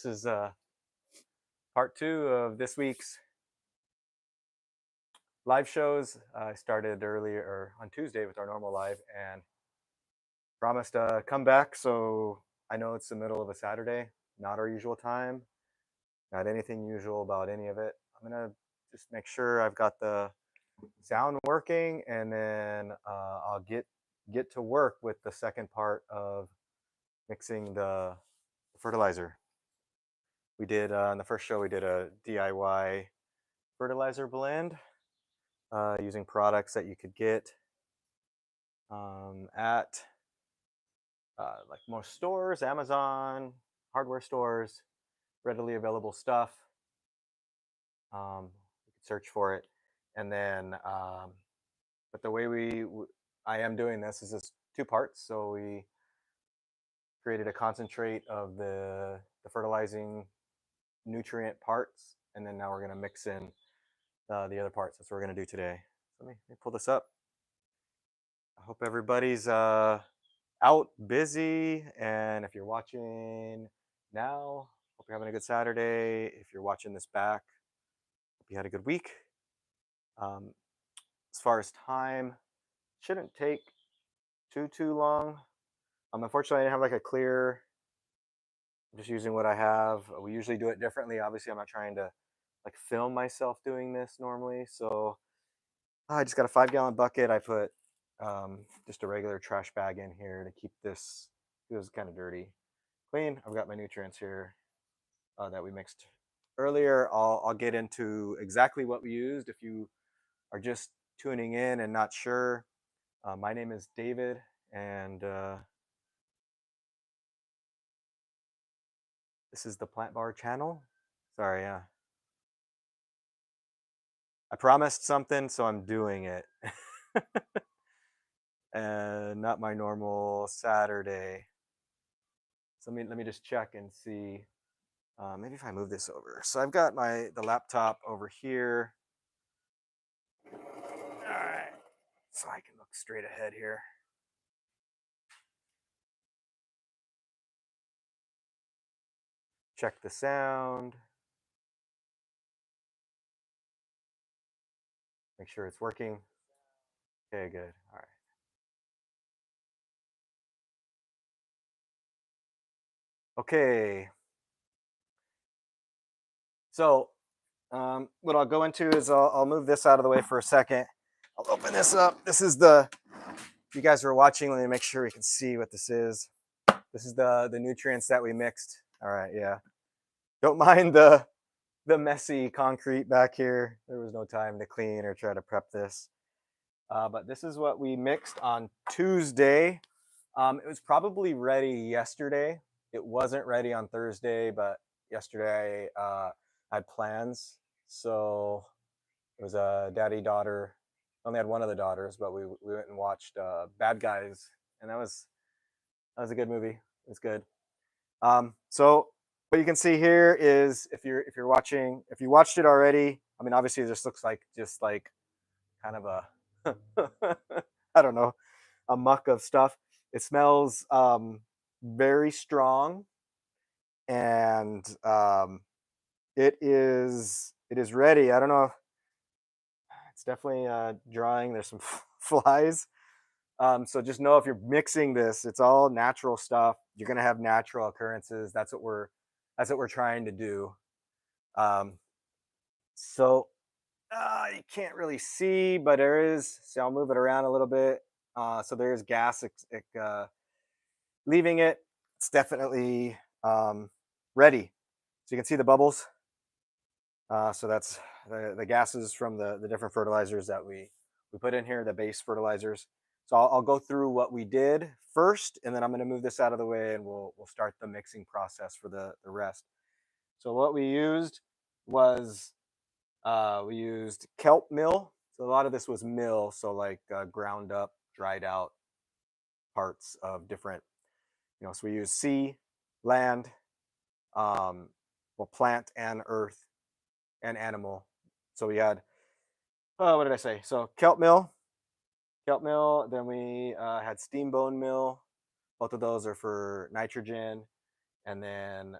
This is part two of this week's live shows. I started earlier or on Tuesday with our normal live and promised to come back. So I know it's the middle of a Saturday, not our usual time, not anything usual about any of it. I'm gonna just make sure I've got the sound working, and then I'll get to work with the second part of mixing the fertilizer. We did in the first show we did a DIY fertilizer blend using products that you could get at like most stores, Amazon, hardware stores, readily available stuff. You could search for it, and then but the way I am doing this is just two parts. So we created a concentrate of the fertilizing nutrient parts, and then now we're going to mix in the other parts. That's what we're going to do today. So let me pull this up. I hope everybody's out busy, and if you're watching now, hope you're having a good Saturday. If you're watching this back, hope you had a good week. As far as time, shouldn't take too long. Unfortunately, I didn't have like a clear. I'm just using what I have. We usually do it differently. Obviously, I'm not trying to like film myself doing this normally. So I just got a 5-gallon bucket. I put just a regular trash bag in here to keep this. It was kind of dirty, clean. I've got my nutrients here that we mixed earlier. I'll get into exactly what we used. If you are just tuning in and not sure, my name is David, and this is the Plant Bar channel. Sorry, I promised something, so I'm doing it. And not my normal Saturday. So let me just check and see. Maybe if I move this over. So I've got the laptop over here. All right, so I can look straight ahead here. Check the sound. Make sure it's working. Okay, good. All right. Okay. So what I'll go into is I'll move this out of the way for a second. I'll open this up. This is if you guys are watching, let me make sure we can see what this is. This is the nutrients that we mixed. All right, yeah. Don't mind the messy concrete back here. There was no time to clean or try to prep this. But this is what we mixed on Tuesday. It was probably ready yesterday. It wasn't ready on Thursday, but yesterday I had plans. So it was a daddy-daughter. I only had one of the daughters, but we went and watched Bad Guys, and that was a good movie. It was good. So what you can see here is if you're watching, if you watched it already, I mean, obviously this looks like just like kind of a I don't know, a muck of stuff. It smells very strong, and it is ready. I don't know. It's definitely drying. There's some flies. So just know if you're mixing this, it's all natural stuff. You're gonna have natural occurrences. That's what we're trying to do. Um, so you can't really see, but there is. So I'll move it around a little bit. So there's gas leaving it. It's definitely ready. So you can see the bubbles. So that's the gases from the different fertilizers that we put in here, the base fertilizers. So I'll go through what we did first, and then I'm going to move this out of the way, and we'll start the mixing process for the rest. So what we used was we used kelp mill. So a lot of this was mill, so like ground up, dried out parts of different, so we use sea, land, well, plant and earth and animal. So we had, what did I say? So kelp mill. Then we had steam bone mill. Both of those are for nitrogen. And then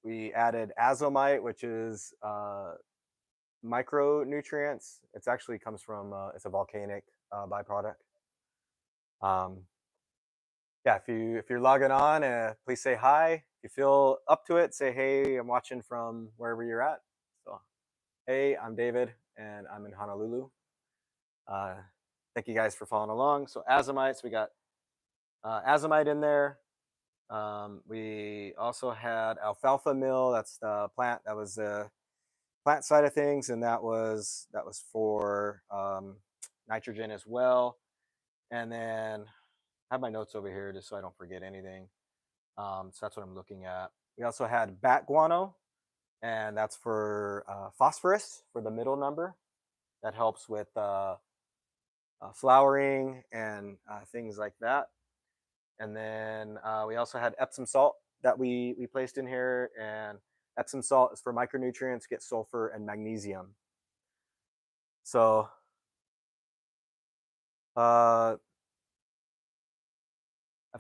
we added azomite, which is micronutrients. It's actually comes from it's a volcanic byproduct. Um, yeah, if you're logging on, please say hi. If you feel up to it, say hey. I'm watching from wherever you're at. So hey, I'm David, and I'm in Honolulu. Uh, thank you guys for following along. So azomites, we got azomite in there. We also had alfalfa mill. That's the plant. That was the plant side of things, and that was for nitrogen as well. And then I have my notes over here just so I don't forget anything. So that's what I'm looking at. We also had bat guano, and that's for phosphorus for the middle number. That helps with flowering and things like that. And then we also had Epsom salt that we placed in here, and Epsom salt is for micronutrients, get sulfur and magnesium. So if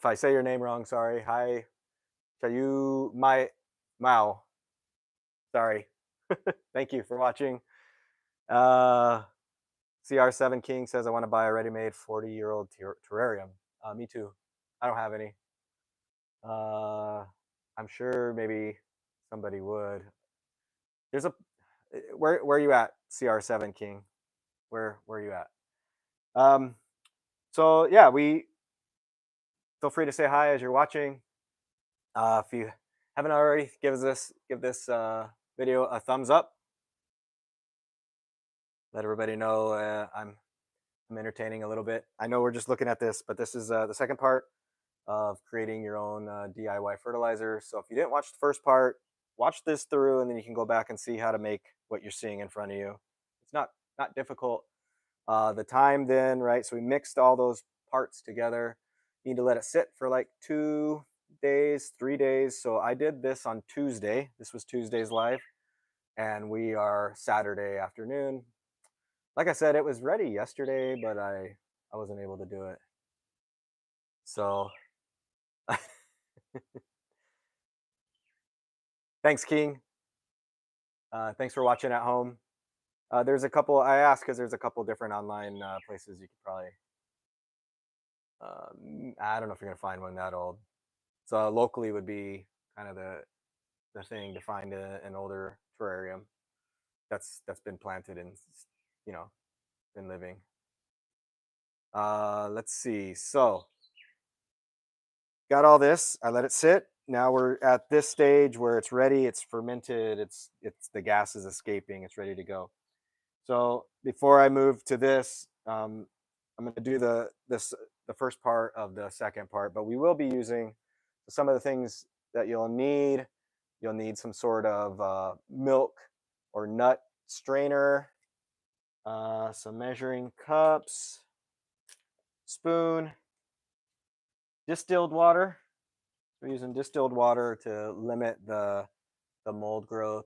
I say your name wrong, sorry. Hi, Chayu Mai Mao. Sorry. Thank you for watching. CR7 King says I want to buy a ready-made 40-year-old terrarium. Me too. I don't have any. I'm sure maybe somebody would. There's a where are you at, CR7 King? Where are you at? So yeah, we feel free to say hi as you're watching. If you haven't already, give this video a thumbs up. Let everybody know I'm entertaining a little bit. I know we're just looking at this, but this is the second part of creating your own DIY fertilizer. So if you didn't watch the first part, watch this through, and then you can go back and see how to make what you're seeing in front of you. It's not difficult. The time then, right? So we mixed all those parts together. You need to let it sit for like 2 days, 3 days. So I did this on Tuesday. This was Tuesday's live, and we are Saturday afternoon. Like I said, it was ready yesterday, but I wasn't able to do it. So thanks, King. Thanks for watching at home. There's a couple I asked because there's a couple different online places you could probably. I don't know if you're gonna find one that old. So locally would be kind of the thing to find an older terrarium that's been planted and you know been living. Let's see. So got all this. I let it sit. Now we're at this stage where it's ready. It's fermented. It's the gas is escaping. It's ready to go. So before I move to this, I'm going to do the first part of the second part. But we will be using some of the things that you'll need. You'll need some sort of milk or nut strainer, some measuring cups, spoon, distilled water. We're using distilled water to limit the mold growth.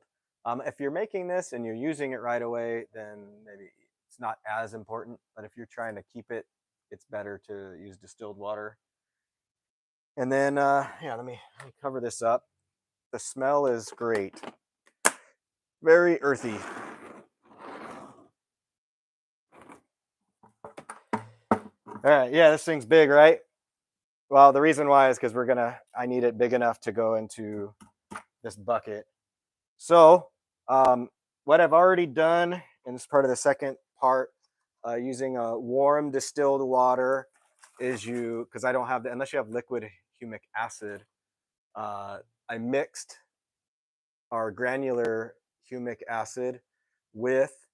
If you're making this and you're using it right away, then maybe it's not as important. But if you're trying to keep it, it's better to use distilled water. And then, yeah, let me cover this up. The smell is great. Very earthy. All right, yeah, this thing's big, right? Well, the reason why is because I need it big enough to go into this bucket. So what I've already done, and this is part of the second part, using a warm distilled water, is because I don't have unless you have liquid humic acid, I mixed our granular humic acid with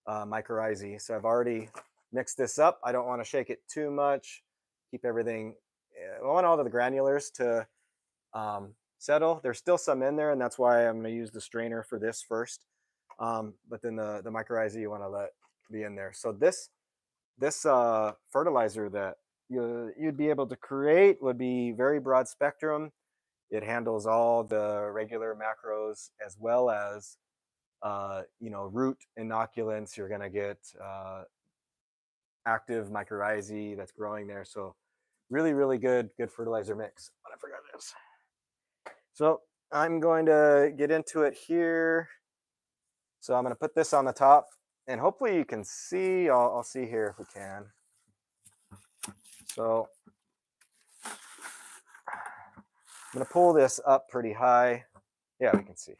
mycorrhizae. So I've already mixed this up. I don't want to shake it too much. Keep everything. I want all of the granulars to settle. There's still some in there, and that's why I'm going to use the strainer for this first. But then the mycorrhizae you want to let be in there. So this fertilizer that you'd be able to create would be very broad spectrum. It handles all the regular macros as well as root inoculants. You're going to get active mycorrhizae that's growing there. So really, really good fertilizer mix. But I forgot this. So I'm going to get into it here. So I'm going to put this on the top, and hopefully you can see. I'll see here if we can. So I'm going to pull this up pretty high. Yeah, we can see.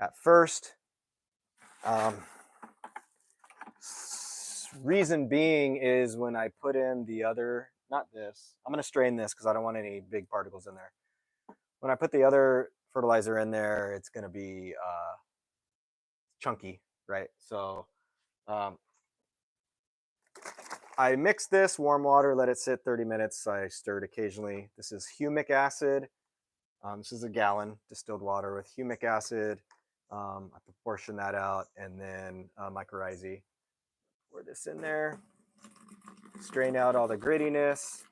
At first, um, reason being is when I put in the other, not this, I'm going to strain this because I don't want any big particles in there. When I put the other fertilizer in there, it's going to be chunky, right? So um, I mix this warm water, let it sit 30 minutes. I stir it occasionally. This is humic acid. This is a gallon distilled water with humic acid. I proportion that out, and then mycorrhizae. Pour this in there, strain out all the grittiness.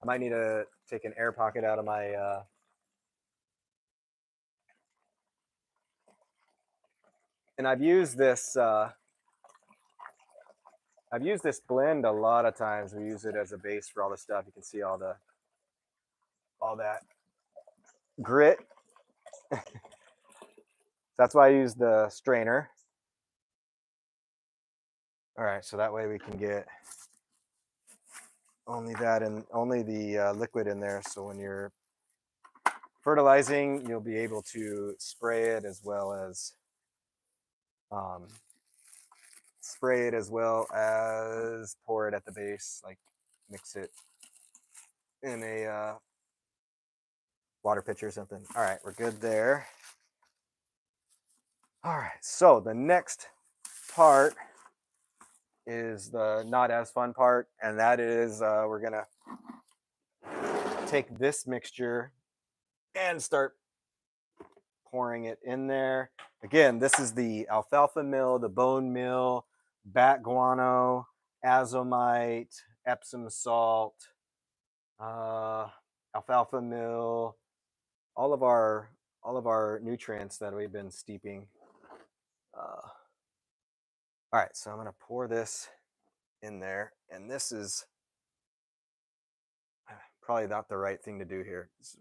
I might need to take an air pocket out of my and I've used this blend a lot of times. We use it as a base for all the stuff. You can see all that grit. That's why I use the strainer. All right, so that way we can get only that and only the liquid in there. So when you're fertilizing, you'll be able to spray it as well as pour it at the base, like mix it in a water pitcher or something. All right, we're good there. All right, so the next part is the not as fun part, and that is we're gonna take this mixture and start pouring it in there. Again, this is the alfalfa meal, the bone meal, bat guano, azomite, Epsom salt, alfalfa meal, all of our nutrients that we've been steeping. All right, so I'm gonna pour this in there, and this is probably not the right thing to do here. This is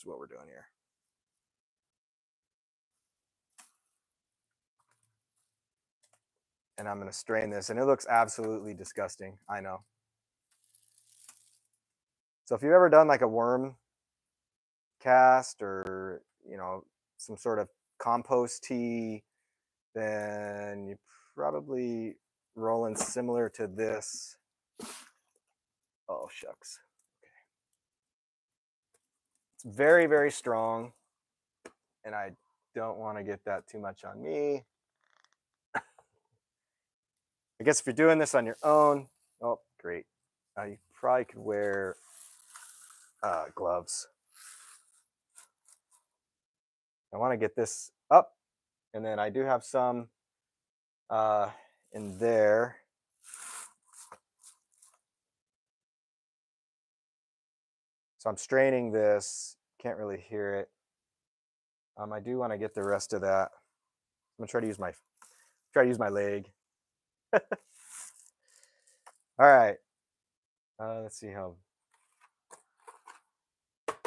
what we're doing here. And I'm going to strain this, and it looks absolutely disgusting. I know. So if you've ever done like a worm cast or some sort of compost tea, then you probably rolling similar to this. Oh shucks. Okay. It's very, very strong, and I don't want to get that too much on me. I guess if you're doing this on your own, oh great, you probably could wear gloves. I want to get this up, and then I do have some in there. So I'm straining this. Can't really hear it. I do want to get the rest of that. I'm gonna try to use my leg. All right. Let's see how. It's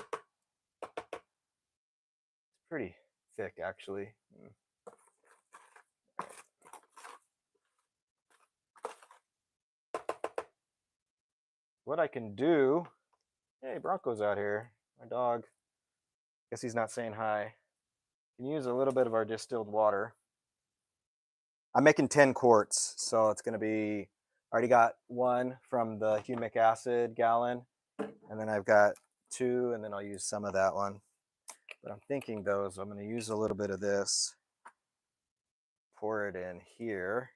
pretty thick, actually. What I can do. Hey, Bronco's out here. My dog. Guess he's not saying hi. Can use a little bit of our distilled water. I'm making 10 quarts, so it's going to be. I already got one from the humic acid gallon, and then I've got 2, and then I'll use some of that one. But I'm thinking though, so I'm going to use a little bit of this, pour it in here,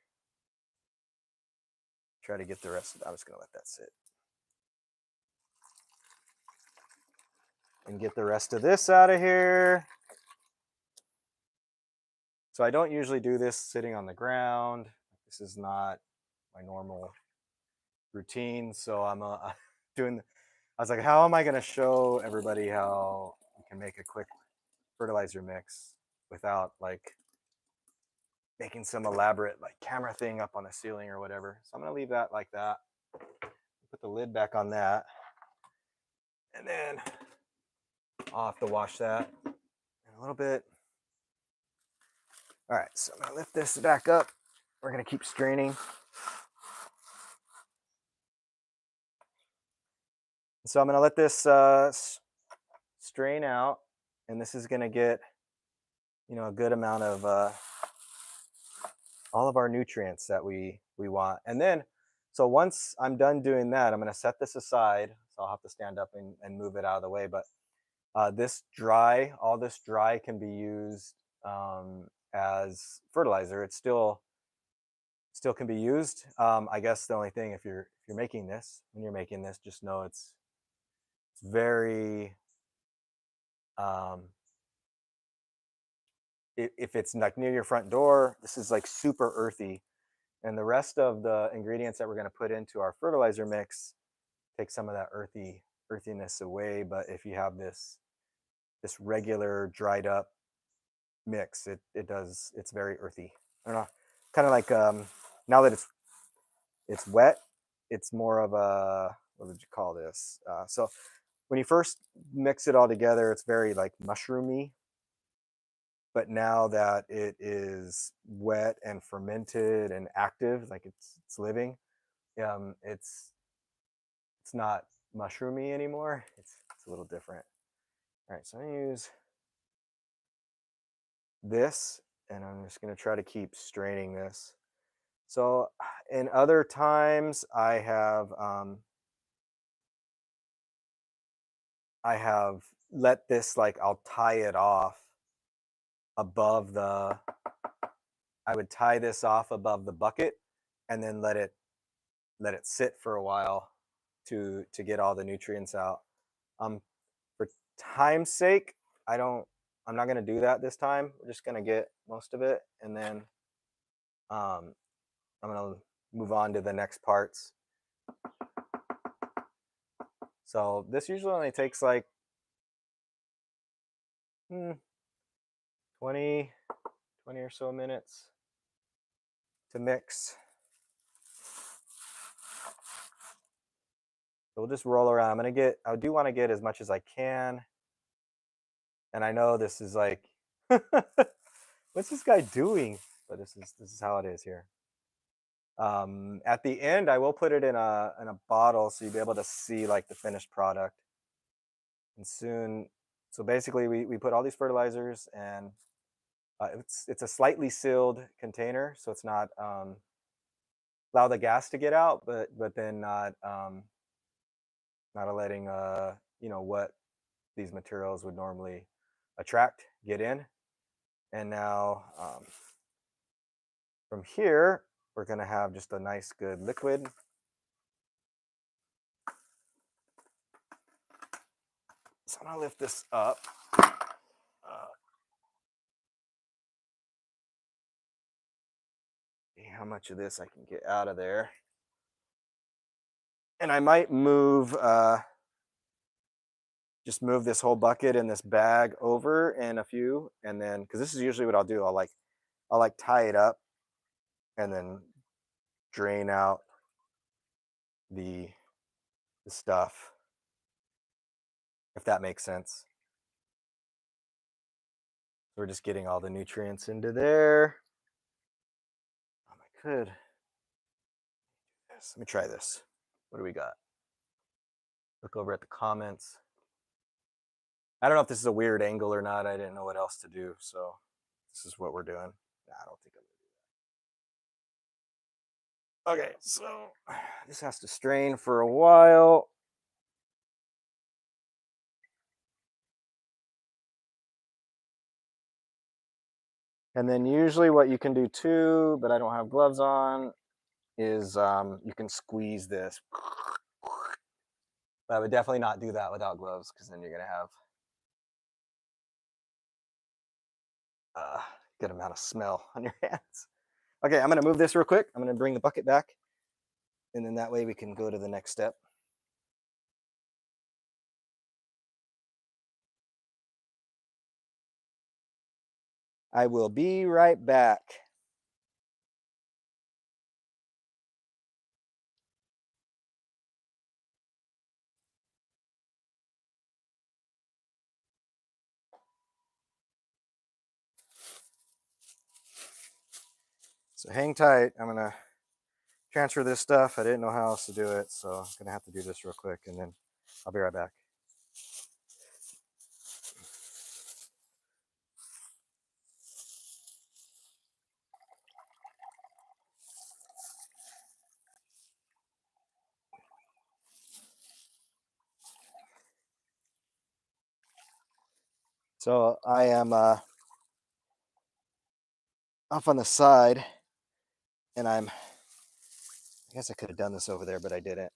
try to get the rest of it. I'm just going to let that sit. And get the rest of this out of here. So I don't usually do this sitting on the ground. This is not my normal routine. So I'm doing, I was like, how am I going to show everybody how you can make a quick fertilizer mix without like making some elaborate like camera thing up on the ceiling or whatever. So I'm going to leave that like that. Put the lid back on that. And then I'll have to wash that in a little bit. All right, so I'm gonna lift this back up. We're gonna keep straining. So I'm gonna let this strain out, and this is gonna get, a good amount of all of our nutrients that we want. And then, so once I'm done doing that, I'm gonna set this aside. So I'll have to stand up and move it out of the way. But all this dry can be used as fertilizer. It still can be used. I guess the only thing, if you're making this, when you're making this, just know it's very if it's like near your front door, this is like super earthy, and the rest of the ingredients that we're going to put into our fertilizer mix take some of that earthiness away. But if you have this regular dried up mix, it's very earthy. I don't know, kind of like now that it's wet, it's more of a, what would you call this? So when you first mix it all together, it's very like mushroomy. But now that it is wet and fermented and active, like it's living, it's not mushroomy anymore. It's a little different. All right, so I'm gonna use this, and I'm just gonna try to keep straining this. So in other times, I have let this, like, I'll tie it off above the. I would tie this off above the bucket, and then let it sit for a while to get all the nutrients out. Um, for time's sake, I don't. I'm not gonna do that this time. We're just gonna get most of it, and then um, I'm gonna move on to the next parts. So this usually only takes like 20, 20 or so minutes to mix. So we'll just roll around. I do want to get as much as I can. And I know this is like, what's this guy doing? But this is how it is here. At the end, I will put it in a bottle so you'll be able to see like the finished product. And soon, so basically we put all these fertilizers, and it's a slightly sealed container, so it's not allow the gas to get out, but then not letting what these materials would normally attract get in. And now from here, we're going to have just a nice good liquid. So I'm going to lift this up. See how much of this I can get out of there. And I might just move this whole bucket and this bag over in a few, and then, because this is usually what I'll do, I'll tie it up and then drain out the stuff, if that makes sense. So we're just getting all the nutrients into there. I could. Yes, let me try this. What do we got? Look over at the comments. I don't know if this is a weird angle or not. I didn't know what else to do, so this is what we're doing. Nah, I don't think I'm gonna do that. Okay, so this has to strain for a while. And then usually what you can do too, but I don't have gloves on, is you can squeeze this. But I would definitely not do that without gloves, because then you're gonna have a good amount of smell on your hands. Okay, I'm gonna move this real quick. I'm gonna bring the bucket back, and then that way we can go to the next step. I will be right back. So hang tight. I'm gonna transfer this stuff. I didn't know how else to do it, so I'm gonna have to do this real quick, and then I'll be right back. So I am off on the side, and I guess I could have done this over there, but I didn't.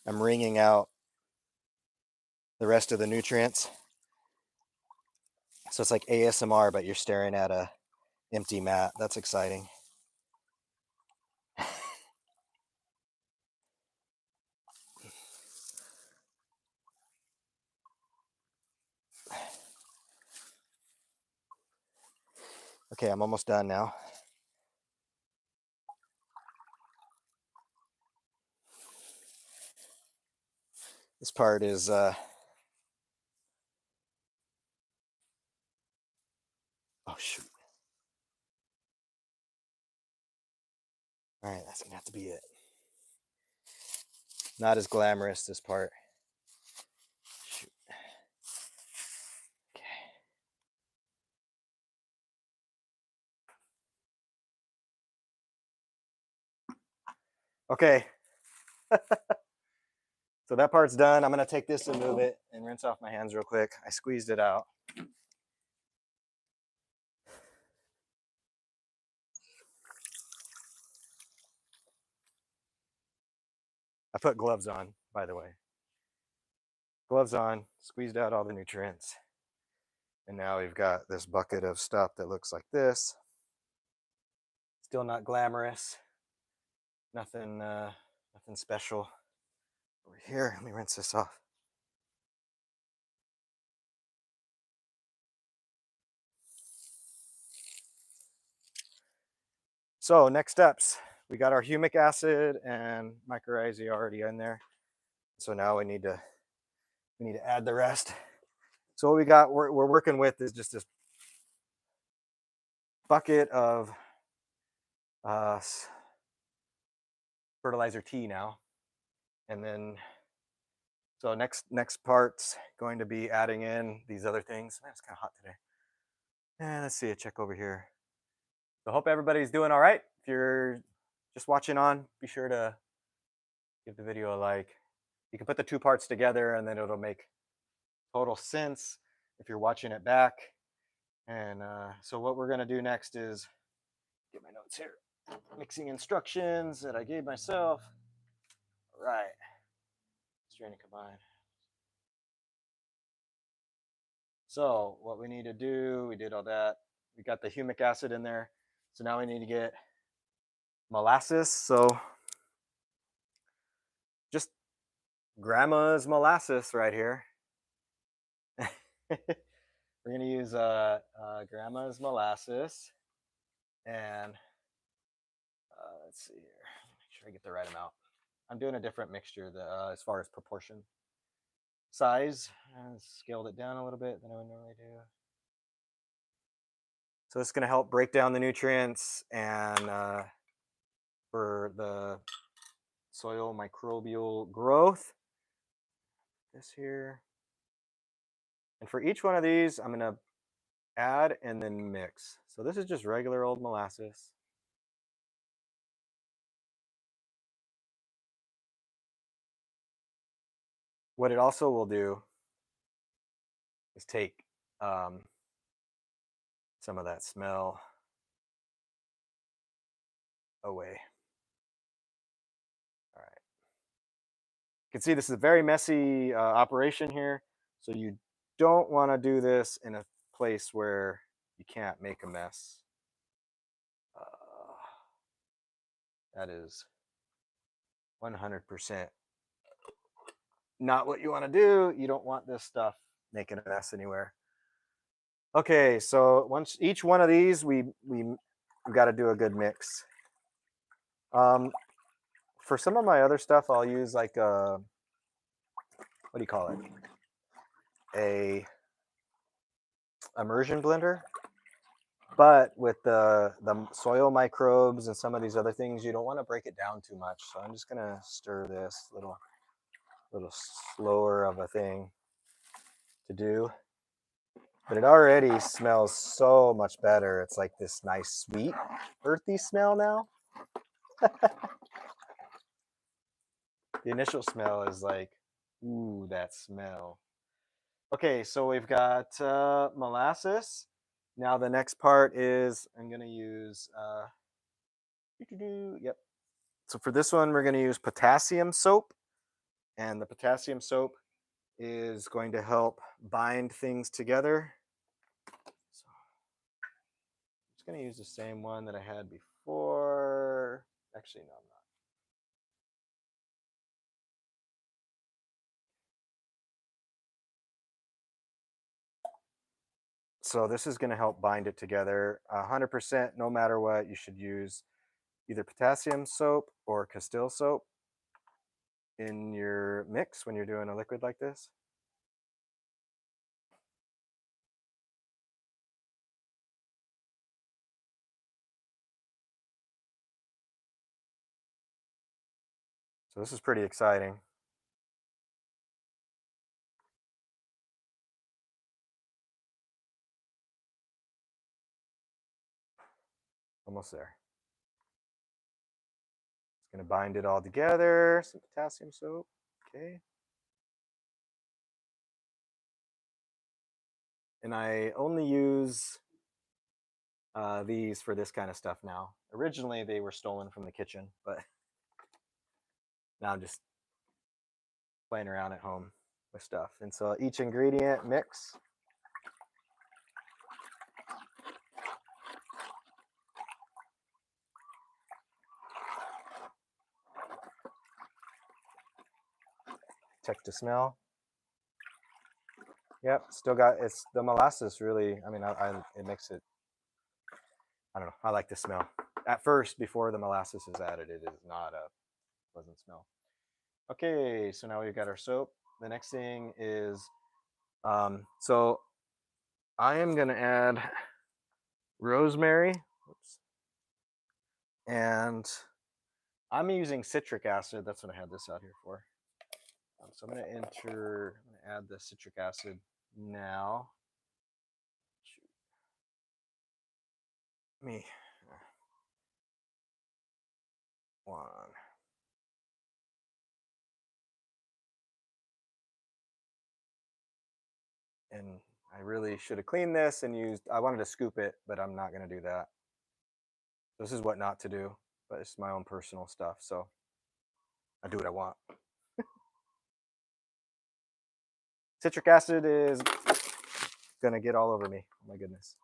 I'm wringing out the rest of the nutrients. So it's like ASMR, but you're staring at a empty mat. That's exciting. Okay, I'm almost done now. This part is oh shoot. All right, that's gonna have to be it. Not as glamorous, this part. Shoot. Okay. So that part's done. I'm gonna take this and move it and rinse off my hands real quick. I squeezed it out. I put gloves on, by the way. Gloves on, squeezed out all the nutrients. And now we've got this bucket of stuff that looks like this. Still not glamorous. Nothing nothing special. Over here, let me rinse this off. So next steps, we got our humic acid and mycorrhizae already in there. So now we need to add the rest. So what we're working with is just this bucket of fertilizer tea now, and then so next part's going to be adding in these other things. Man, it's kind of hot today. And let's see a check over here. So hope everybody's doing all right. If you're just watching on, be sure to give the video a like. You can put the two parts together and then it'll make total sense if you're watching it back. And so what we're gonna do next is get my notes here. Mixing instructions that I gave myself. All right. Strain and combine. So what we need to do, we did all that. We got the humic acid in there. So now we need to get molasses. So just grandma's molasses right here. We're gonna use grandma's molasses, and let's see here. Make sure I get the right amount. I'm doing a different mixture as far as proportion. Size, scaled it down a little bit than I would normally do. So it's going to help break down the nutrients and for the soil microbial growth. This here. And for each one of these, I'm going to add and then mix. So this is just regular old molasses. What it also will do is take some of that smell away. All right. You can see this is a very messy operation here. So you don't want to do this in a place where you can't make a mess. That is 100% not what you want to do. You don't want this stuff making a mess anywhere. Okay, so once each one of these, we've got to do a good mix. For some of my other stuff, I'll use like a, what do you call it? A immersion blender. But with the soil microbes and some of these other things, you don't want to break it down too much. So I'm just gonna stir this little slower of a thing to do. But it already smells so much better. It's like this nice sweet earthy smell now. The initial smell is like, ooh, that smell. Okay, so we've got molasses. Now the next part is I'm gonna use yep. So for this one, we're gonna use potassium soap, and the potassium soap is going to help bind things together. So I'm just gonna use the same one that I had before. Actually, no, I'm not. So this is going to help bind it together. 100%, no matter what, you should use either potassium soap or Castile soap in your mix when you're doing a liquid like this. So this is pretty exciting. Almost there. It's going to bind it all together. Some potassium soap. Okay. And I only use these for this kind of stuff now. Originally, they were stolen from the kitchen, but now I'm just playing around at home with stuff. And so each ingredient mix. Check to smell. Yep, still got it's the molasses really. I mean, it makes it. I don't know. I like the smell. At first, before the molasses is added, it is not a pleasant smell. Okay, so now we've got our soap. The next thing is, so I am gonna add rosemary. Oops. And I'm using citric acid. That's what I had this out here for. So I'm gonna add the citric acid now. Me one. And I really should have cleaned this and used, I wanted to scoop it, but I'm not going to do that. This is what not to do, but it's my own personal stuff. So I do what I want. Citric acid is going to get all over me. Oh my goodness.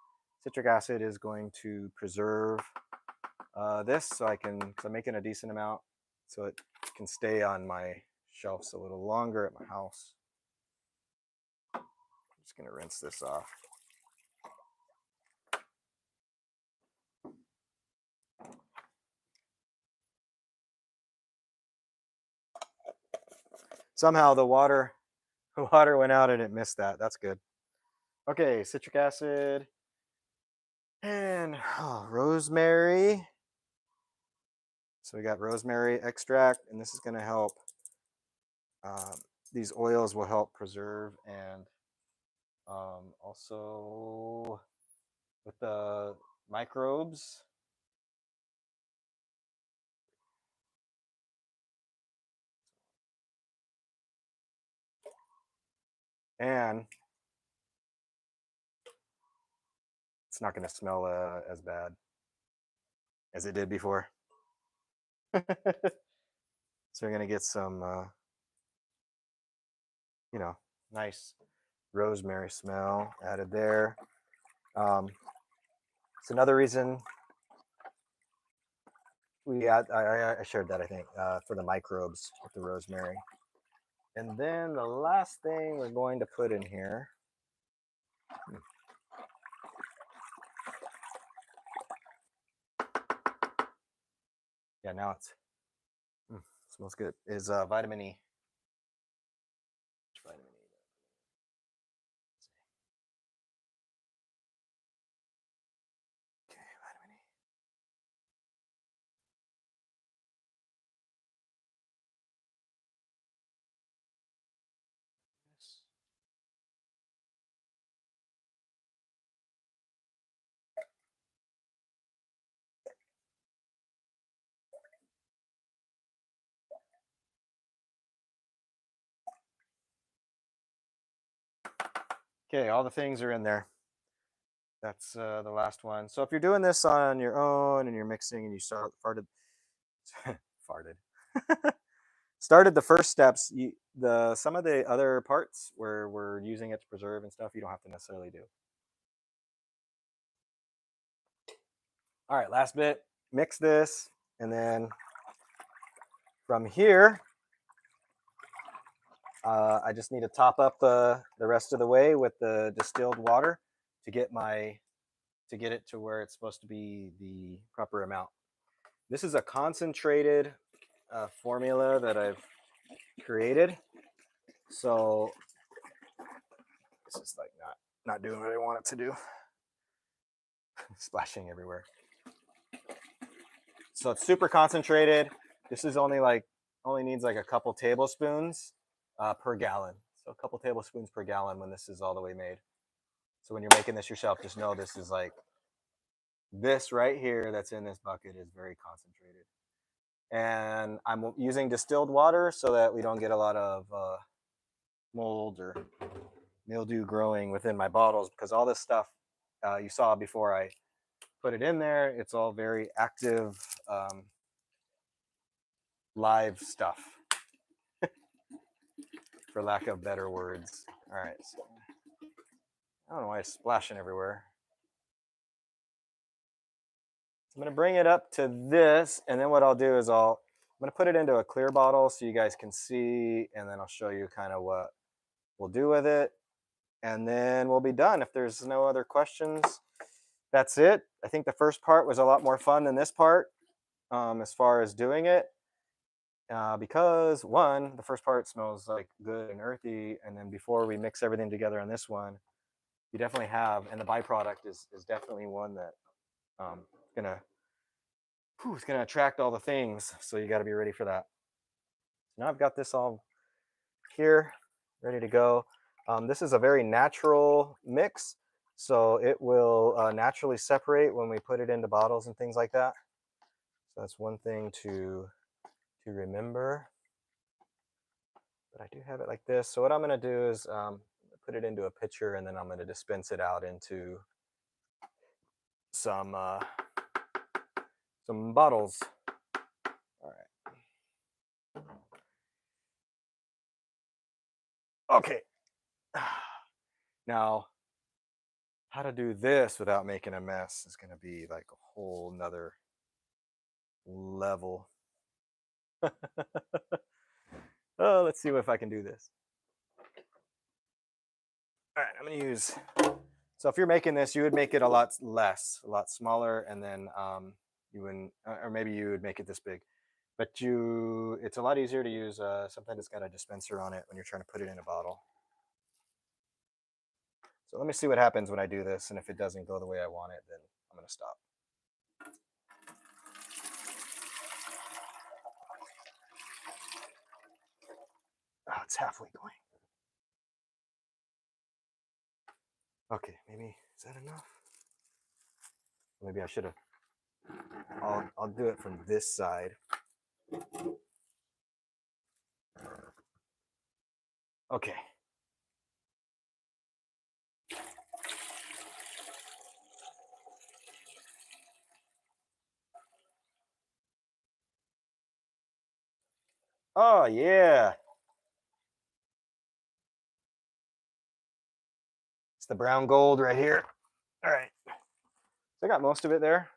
Citric acid is going to preserve this so cause I'm making a decent amount so it can stay on my shelves a little longer at my house. I'm just going to rinse this off. Somehow the water went out and it missed that. That's good. Okay, citric acid and rosemary. So we got rosemary extract, and this is going to help. These oils will help preserve and also with the microbes. And it's not going to smell as bad as it did before. So we're going to get some, nice rosemary smell added there. It's another reason I shared that, I think, for the microbes with the rosemary. And then the last thing we're going to put in here. Yeah, now it smells good. Is vitamin E. Vitamin E. Okay, all the things are in there. That's the last one. So if you're doing this on your own and you're mixing and you start farted, farted, started the first steps, the some of the other parts where we're using it to preserve and stuff, you don't have to necessarily do. All right, last bit. Mix this, and then from here, I just need to top up the rest of the way with the distilled water to get it to where it's supposed to be the proper amount. This is a concentrated formula that I've created. So this is like not doing what I want it to do. Splashing everywhere. So it's super concentrated. This is only needs like a couple tablespoons per gallon. So a couple tablespoons per gallon when this is all the way made. So when you're making this yourself, just know this is like this right here that's in this bucket is very concentrated. And I'm using distilled water so that we don't get a lot of mold or mildew growing within my bottles, because all this stuff you saw before I put it in there, it's all very active live stuff, for lack of better words. All right, so I don't know why it's splashing everywhere. I'm going to bring it up to this, and then what I'll do is I'm going to put it into a clear bottle so you guys can see, and then I'll show you kind of what we'll do with it, and then we'll be done. If there's no other questions, that's it. I think the first part was a lot more fun than this part as far as doing it, because one, the first part smells like good and earthy, and then before we mix everything together on this one, you definitely have, and the byproduct is definitely one that gonna it's gonna attract all the things. So you got to be ready for that. So now I've got this all here, ready to go. This is a very natural mix, so it will naturally separate when we put it into bottles and things like that. So that's one thing to remember. But I do have it like this. So what I'm going to do is put it into a pitcher, and then I'm going to dispense it out into some bottles. All right. Okay. Now, how to do this without making a mess is going to be like a whole nother level. Oh, let's see if I can do this. All right, I'm going to use. So if you're making this, you would make it a lot less, a lot smaller, and then you wouldn't, or maybe you would make it this big. But it's a lot easier to use something that's got a dispenser on it when you're trying to put it in a bottle. So let me see what happens when I do this, and if it doesn't go the way I want it, then I'm going to stop. Oh, it's halfway going. Okay, maybe is that enough? Maybe I should have. I'll do it from this side. Okay. Oh yeah. It's the brown gold right here. All right. So I got most of it there.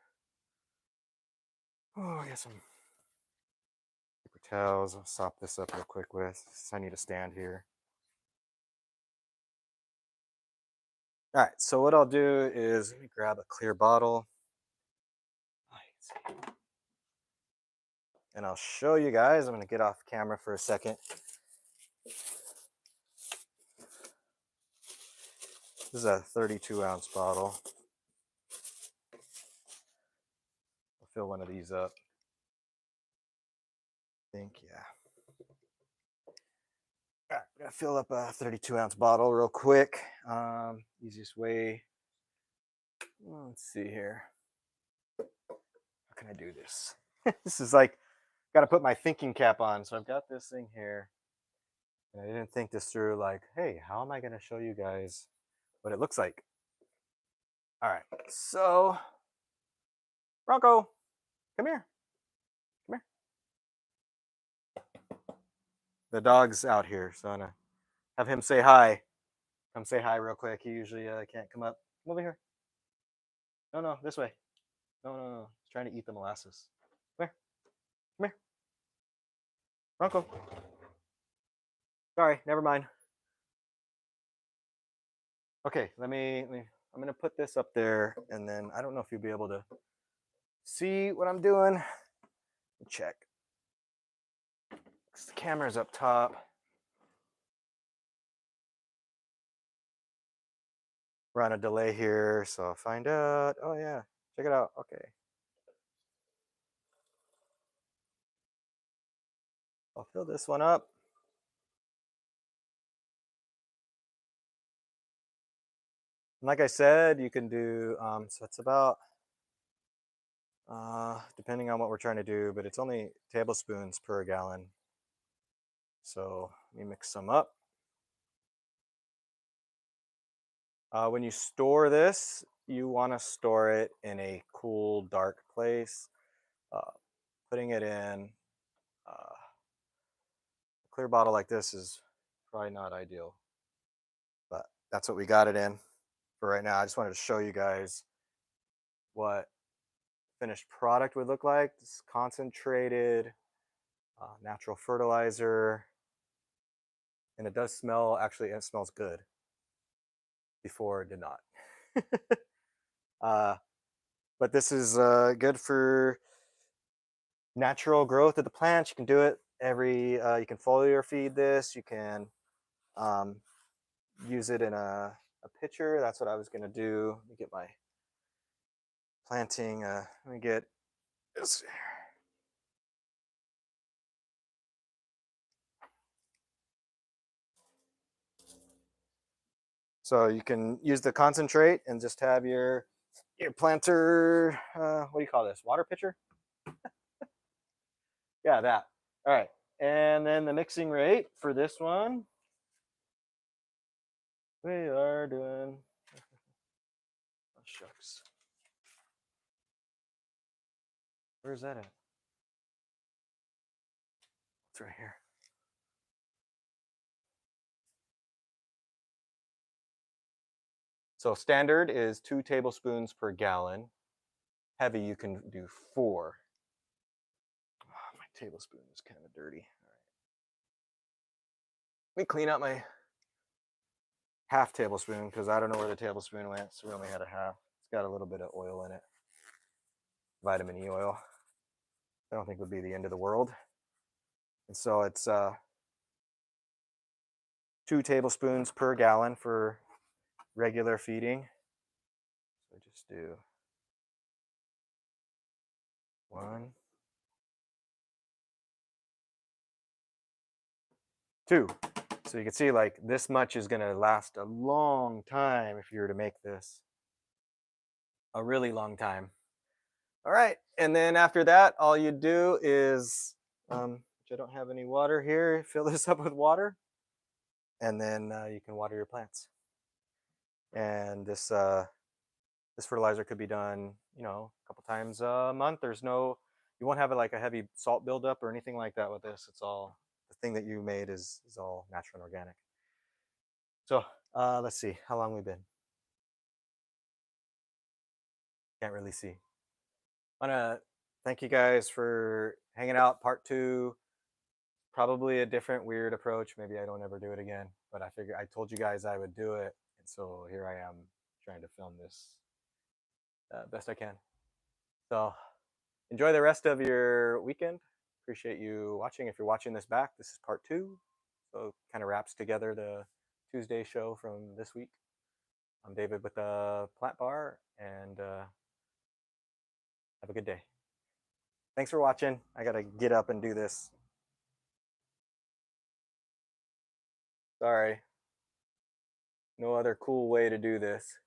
Oh, I got some paper towels. I'll sop this up real quick with. I need to stand here. All right. So what I'll do is let me grab a clear bottle. And I'll show you guys. I'm going to get off camera for a second. This is a 32-ounce bottle. I'll fill one of these up. I think, yeah. All right, I'm gonna fill up a 32-ounce bottle real quick. Easiest way. Well, let's see here. How can I do this? This is like, got to put my thinking cap on. So I've got this thing here, and I didn't think this through. Like, hey, how am I gonna show you guys what it looks like. All right, so Bronco, come here. Come here. The dog's out here, so I'm gonna have him say hi. Come say hi real quick. He usually can't come up. Come over here. No, no, this way. No, no, no. He's trying to eat the molasses. Come here. Come here. Bronco. Sorry, never mind. Okay, I'm gonna put this up there, and then I don't know if you'll be able to see what I'm doing. Check. The camera's up top. We're on a delay here, so I'll find out. Oh yeah, check it out. Okay. I'll fill this one up. And like I said, you can do, so it's about, depending on what we're trying to do, but it's only tablespoons per gallon. So let me mix some up. When you store this, you want to store it in a cool, dark place. Putting it in a clear bottle like this is probably not ideal, but that's what we got it in for right now. I just wanted to show you guys what finished product would look like. This concentrated natural fertilizer, and it does smell, actually it smells good. Before it did not. But this is good for natural growth of the plants. You can do it you can foliar feed this. You can use it in a pitcher. That's what I was going to do. Let me get my planting. Let me get this. So you can use the concentrate and just have your planter. What do you call this? Water pitcher? Yeah, that. All right. And then the mixing rate for this one, we are doing, oh, shucks. Where's that at? It's right here. So standard is 2 tablespoons per gallon. Heavy, you can do 4. Oh, my tablespoon is kind of dirty. All right. Let me clean up my half tablespoon because I don't know where the tablespoon went. So we only had a half. It's got a little bit of oil in it. Vitamin E oil. I don't think it would be the end of the world. And so it's 2 tablespoons per gallon for regular feeding. So just do 1, 2. So you can see like this much is going to last a long time if you were to make this. A really long time. All right. And then after that, all you do is, which I don't have any water here, fill this up with water. And then you can water your plants. And this fertilizer could be done, a couple times a month. You won't have like a heavy salt buildup or anything like that with this. It's all, the thing that you made is all natural and organic. So let's see how long we've been. Can't really see. I want to thank you guys for hanging out. Part 2, probably a different weird approach. Maybe I don't ever do it again, but I figured I told you guys I would do it. And so here I am trying to film this best I can. So enjoy the rest of your weekend. Appreciate you watching. If you're watching this back, this is part 2. So it kind of wraps together the Tuesday show from this week. I'm David with the Plant Bar, and have a good day. Thanks for watching. I got to get up and do this. Sorry. No other cool way to do this.